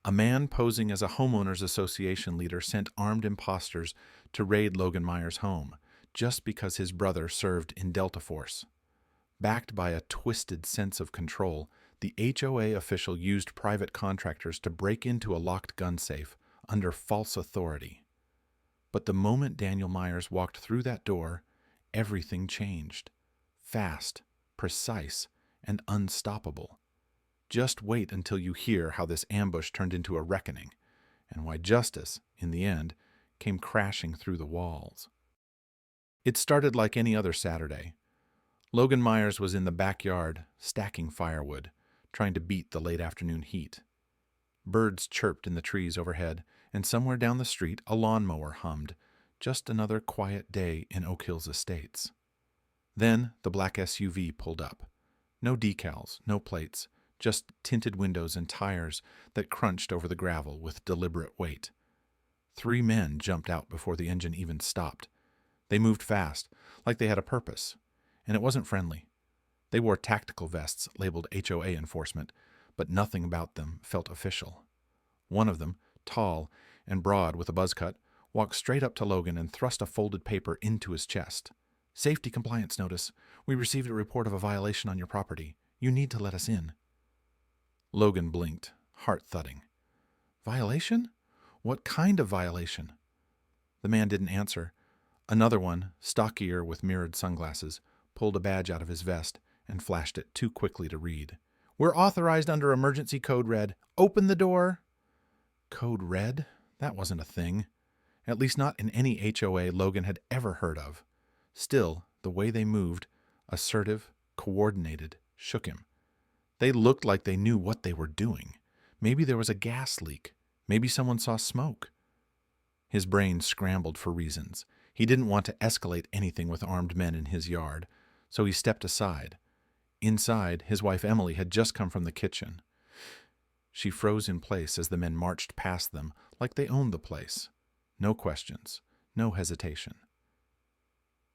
A man posing as a homeowners association leader sent armed imposters to raid Logan Myers' home just because his brother served in Delta Force. Backed by a twisted sense of control, the HOA official used private contractors to break into a locked gun safe under false authority. But the moment Daniel Myers walked through that door, everything changed. Fast, precise, and unstoppable. Just wait until you hear how this ambush turned into a reckoning, and why justice, in the end, came crashing through the walls. It started like any other Saturday. Logan Myers was in the backyard, stacking firewood, trying to beat the late afternoon heat. Birds chirped in the trees overhead, and somewhere down the street a lawnmower hummed. Just another quiet day in Oak Hills Estates. Then the black SUV pulled up. No decals, no plates, just tinted windows and tires that crunched over the gravel with deliberate weight. 3 men jumped out before the engine even stopped. They moved fast, like they had a purpose, and it wasn't friendly. They wore tactical vests labeled HOA Enforcement, but nothing about them felt official. One of them, tall and broad with a buzz cut, walked straight up to Logan and thrust a folded paper into his chest. "Safety compliance notice. We received a report of a violation on your property. You need to let us in." Logan blinked, heart thudding. "Violation? What kind of violation?" The man didn't answer. Another one, stockier with mirrored sunglasses, pulled a badge out of his vest and flashed it too quickly to read. "We're authorized under Emergency Code Red. Open the door." Code Red? That wasn't a thing. At least not in any HOA Logan had ever heard of. Still, the way they moved, assertive, coordinated, shook him. They looked like they knew what they were doing. Maybe there was a gas leak. Maybe someone saw smoke. His brain scrambled for reasons. He didn't want to escalate anything with armed men in his yard, so he stepped aside. Inside, his wife Emily had just come from the kitchen. She froze in place as the men marched past them like they owned the place. No questions, no hesitation.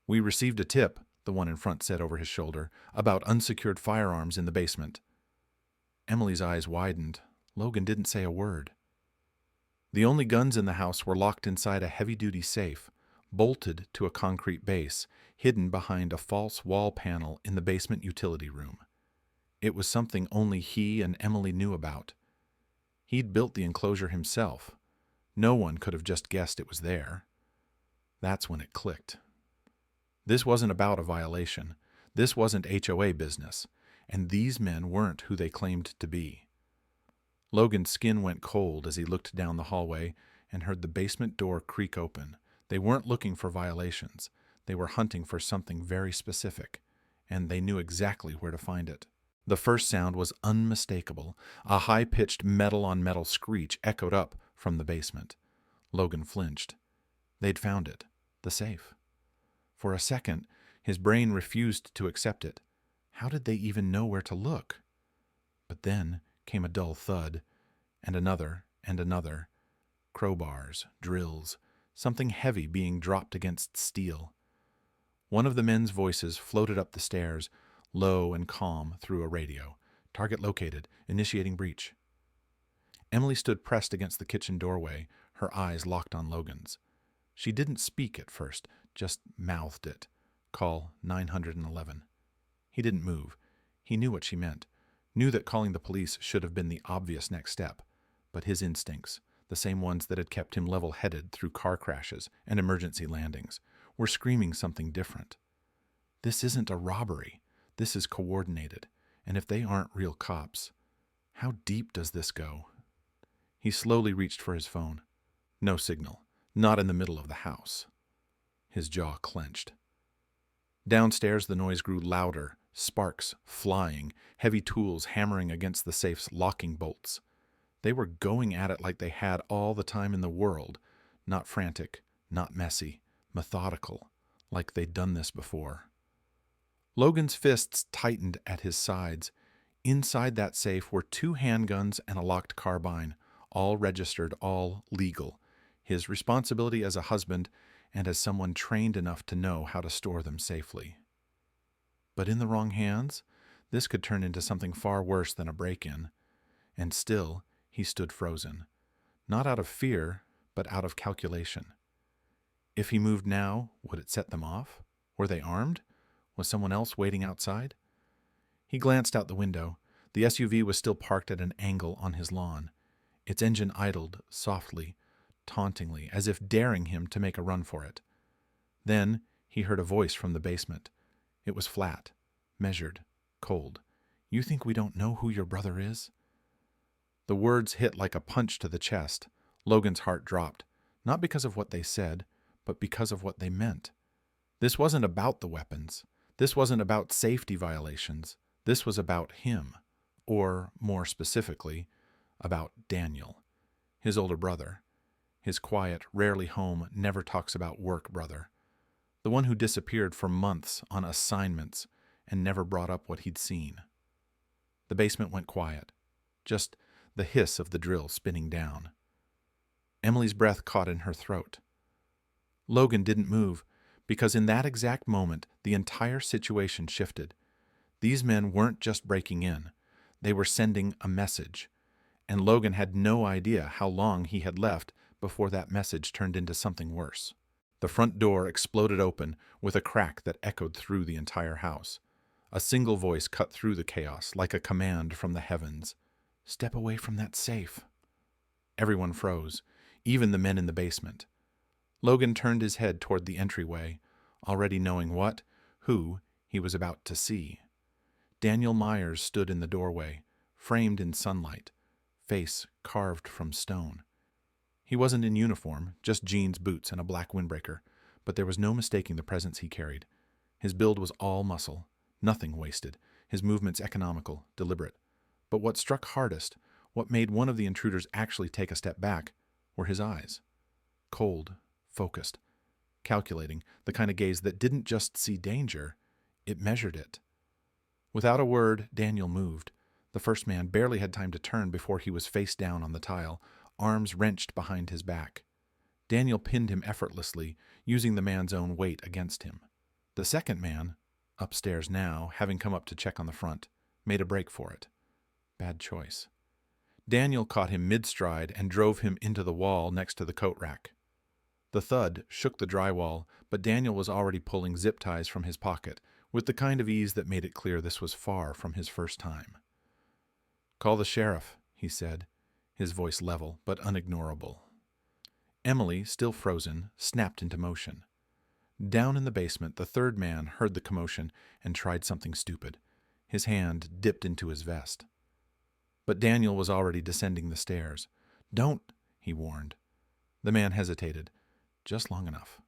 "We received a tip," the one in front said over his shoulder, "about unsecured firearms in the basement." Emily's eyes widened. Logan didn't say a word. The only guns in the house were locked inside a heavy-duty safe, bolted to a concrete base, hidden behind a false wall panel in the basement utility room. It was something only he and Emily knew about. He'd built the enclosure himself. No one could have just guessed it was there. That's when it clicked. This wasn't about a violation. This wasn't HOA business, and these men weren't who they claimed to be. Logan's skin went cold as he looked down the hallway and heard the basement door creak open. They weren't looking for violations. They were hunting for something very specific, and they knew exactly where to find it. The first sound was unmistakable. A high-pitched metal-on-metal screech echoed up from the basement. Logan flinched. They'd found it. The safe. For a second, his brain refused to accept it. How did they even know where to look? But then came a dull thud, and another, and another. Crowbars, drills, something heavy being dropped against steel. One of the men's voices floated up the stairs, low and calm, through a radio. "Target located. Initiating breach." Emily stood pressed against the kitchen doorway, her eyes locked on Logan's. She didn't speak at first, just mouthed it. "Call 911. He didn't move. He knew what she meant, knew that calling the police should have been the obvious next step, but his instincts, the same ones that had kept him level-headed through car crashes and emergency landings, were screaming something different. This isn't a robbery. This is coordinated, and if they aren't real cops, how deep does this go? He slowly reached for his phone. No signal, not in the middle of the house. His jaw clenched. Downstairs the noise grew louder, sparks flying, heavy tools hammering against the safe's locking bolts. They were going at it like they had all the time in the world, not frantic, not messy, methodical, like they'd done this before. Logan's fists tightened at his sides. Inside that safe were 2 handguns and a locked carbine, all registered, all legal. His responsibility as a husband and as someone trained enough to know how to store them safely. But in the wrong hands, this could turn into something far worse than a break-in. And still, He stood frozen, not out of fear, but out of calculation. If he moved now, would it set them off? Were they armed? Was someone else waiting outside? He glanced out the window. The SUV was still parked at an angle on his lawn. Its engine idled softly, tauntingly, as if daring him to make a run for it. Then he heard a voice from the basement. It was flat, measured, cold. "You think we don't know who your brother is?" The words hit like a punch to the chest. Logan's heart dropped, not because of what they said, but because of what they meant. This wasn't about the weapons. This wasn't about safety violations. This was about him, or, more specifically, about Daniel, his older brother, his quiet, rarely home, never talks about work brother, the one who disappeared for months on assignments and never brought up what he'd seen. The basement went quiet, just the hiss of the drill spinning down. Emily's breath caught in her throat. Logan didn't move, because in that exact moment, the entire situation shifted. These men weren't just breaking in. They were sending a message, and Logan had no idea how long he had left before that message turned into something worse. The front door exploded open with a crack that echoed through the entire house. A single voice cut through the chaos like a command from the heavens. "Step away from that safe." Everyone froze, even the men in the basement. Logan turned his head toward the entryway, already knowing who he was about to see. Daniel Myers stood in the doorway, framed in sunlight, face carved from stone. He wasn't in uniform, just jeans, boots, and a black windbreaker, but there was no mistaking the presence he carried. His build was all muscle, nothing wasted, his movements economical, deliberate. But what struck hardest, what made one of the intruders actually take a step back, were his eyes. Cold, focused, calculating, the kind of gaze that didn't just see danger, it measured it. Without a word, Daniel moved. The first man barely had time to turn before he was face down on the tile, arms wrenched behind his back. Daniel pinned him effortlessly, using the man's own weight against him. The second man, upstairs now, having come up to check on the front, made a break for it. Bad choice. Daniel caught him mid-stride and drove him into the wall next to the coat rack. The thud shook the drywall, but Daniel was already pulling zip ties from his pocket, with the kind of ease that made it clear this was far from his first time. "Call the sheriff," he said, his voice level but unignorable. Emily, still frozen, snapped into motion. Down in the basement, the third man heard the commotion and tried something stupid. His hand dipped into his vest. But Daniel was already descending the stairs. "Don't," he warned. The man hesitated, just long enough.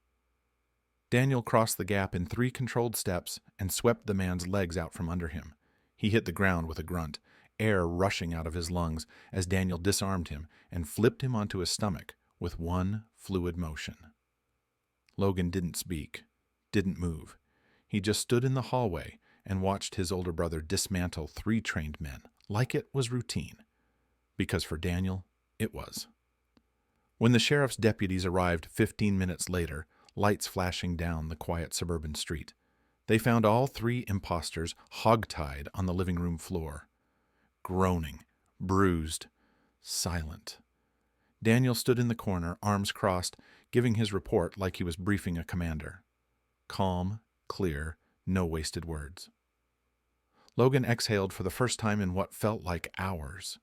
Daniel crossed the gap in 3 controlled steps and swept the man's legs out from under him. He hit the ground with a grunt, air rushing out of his lungs as Daniel disarmed him and flipped him onto his stomach with one fluid motion. Logan didn't speak, didn't move. He just stood in the hallway and watched his older brother dismantle 3 trained men, like it was routine. Because for Daniel, it was. When the sheriff's deputies arrived 15 minutes later, lights flashing down the quiet suburban street, they found all 3 imposters hogtied on the living room floor. Groaning, bruised, silent. Daniel stood in the corner, arms crossed, giving his report like he was briefing a commander. Calm, clear, no wasted words. Logan exhaled for the first time in what felt like hours.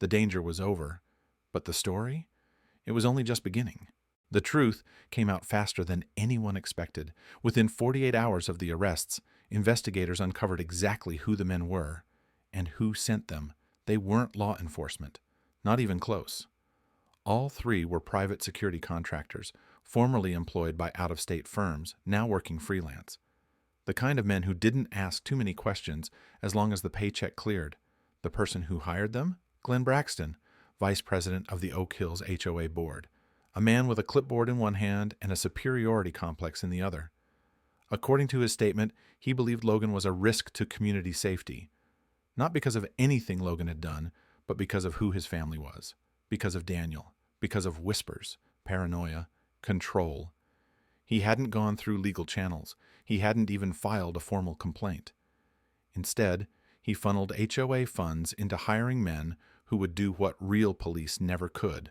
The danger was over, but the story? It was only just beginning. The truth came out faster than anyone expected. Within 48 hours of the arrests, investigators uncovered exactly who the men were and who sent them. They weren't law enforcement, not even close. All 3 were private security contractors, formerly employed by out-of-state firms, now working freelance. The kind of men who didn't ask too many questions as long as the paycheck cleared. The person who hired them? Glen Braxton, Vice President of the Oak Hills HOA Board. A man with a clipboard in one hand and a superiority complex in the other. According to his statement, he believed Logan was a risk to community safety. Not because of anything Logan had done, but because of who his family was. Because of Daniel. Because of whispers, paranoia, control. He hadn't gone through legal channels. He hadn't even filed a formal complaint. Instead, he funneled HOA funds into hiring men who would do what real police never could: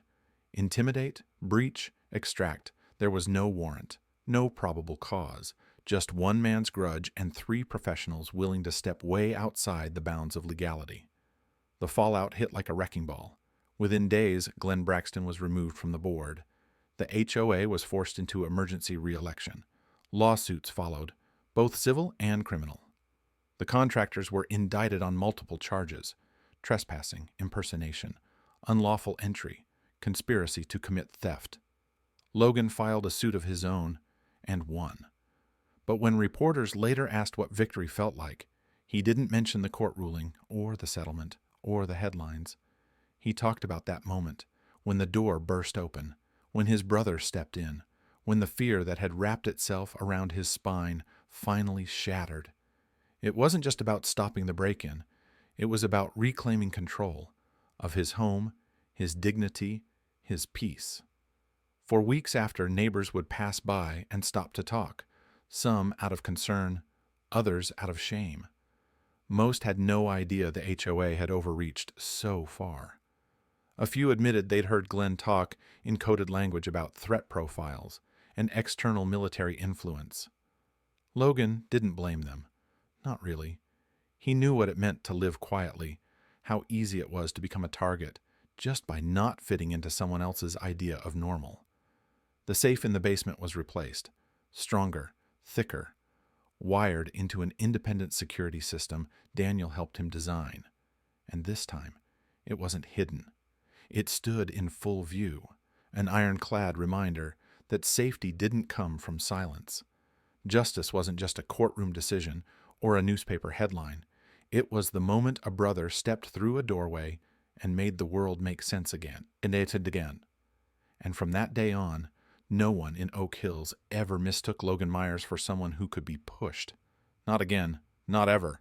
intimidate, breach, extract. There was no warrant, no probable cause, just one man's grudge and 3 professionals willing to step way outside the bounds of legality. The fallout hit like a wrecking ball. Within days, Glen Braxton was removed from the board. The HOA was forced into emergency re-election. Lawsuits followed, both civil and criminal. The contractors were indicted on multiple charges: trespassing, impersonation, unlawful entry, conspiracy to commit theft. Logan filed a suit of his own and won. But when reporters later asked what victory felt like, he didn't mention the court ruling or the settlement or the headlines. He talked about that moment when the door burst open, when his brother stepped in, when the fear that had wrapped itself around his spine finally shattered. It wasn't just about stopping the break-in. It was about reclaiming control of his home, his dignity, his peace. For weeks after, neighbors would pass by and stop to talk, some out of concern, others out of shame. Most had no idea the HOA had overreached so far. A few admitted they'd heard Glen talk in coded language about threat profiles and external military influence. Logan didn't blame them. Not really. He knew what it meant to live quietly, how easy it was to become a target just by not fitting into someone else's idea of normal. The safe in the basement was replaced, stronger, thicker, wired into an independent security system Daniel helped him design. And this time, it wasn't hidden. It stood in full view, an ironclad reminder that safety didn't come from silence. Justice wasn't just a courtroom decision or a newspaper headline. It was the moment a brother stepped through a doorway and made the world make sense again. And from that day on, no one in Oak Hills ever mistook Logan Myers for someone who could be pushed. Not again. Not ever.